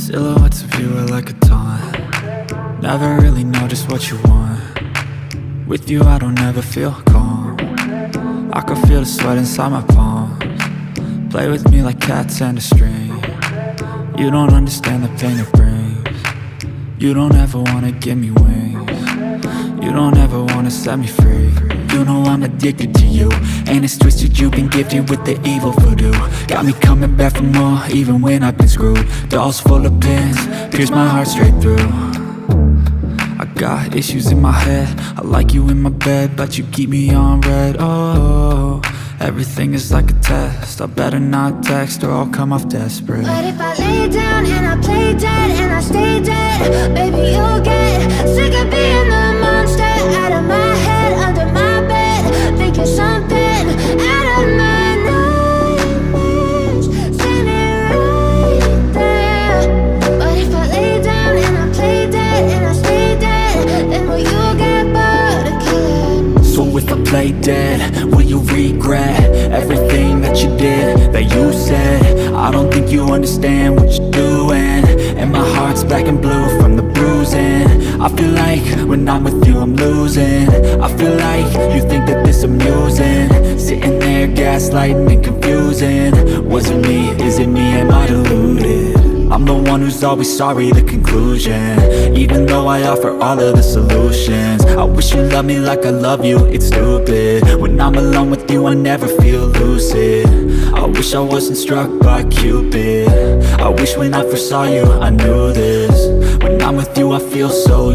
Silhouettes of you are like a taunt. Never really know just what you want. With you I don't ever feel calm. I can feel the sweat inside my palms. Play with me like cats and a string. You don't understand the pain it brings. You don't ever wanna give me wings. You don't ever wanna set me free. You know I'm addicted to you, and it's twisted, you've been gifted with the evil voodoo. Got me coming back for more, even when I've been screwed. Dolls full of pins, pierce my heart straight through. I got issues in my head, I like you in my bed, but you keep me on red. Oh, everything is like a test, I better not text or I'll come off desperate. But if I lay down and I play dead and I stay dead, baby you'll get sick of being the monster out of my head, under my bed, thinking something out of my nightmares, standing right there. But if I lay down and I play dead and I stay dead, then will you get bored of killing? So if I play dead, will you regret everything that you did, that you said? I don't think you understand what you're doing, and my heart's black and blue from the bruising. I feel like when I'm with you I'm losing. I feel like you think that this amusing, sitting there gaslighting and confusing. Was it me? Is it me? Am I deluded? I'm the one who's always sorry, the conclusion, even though I offer all of the solutions. I wish you loved me like I love you, it's stupid. When I'm alone with you I never feel lucid. I wish I wasn't struck by Cupid. I wish when I first saw you I knew this. When I'm with you I feel so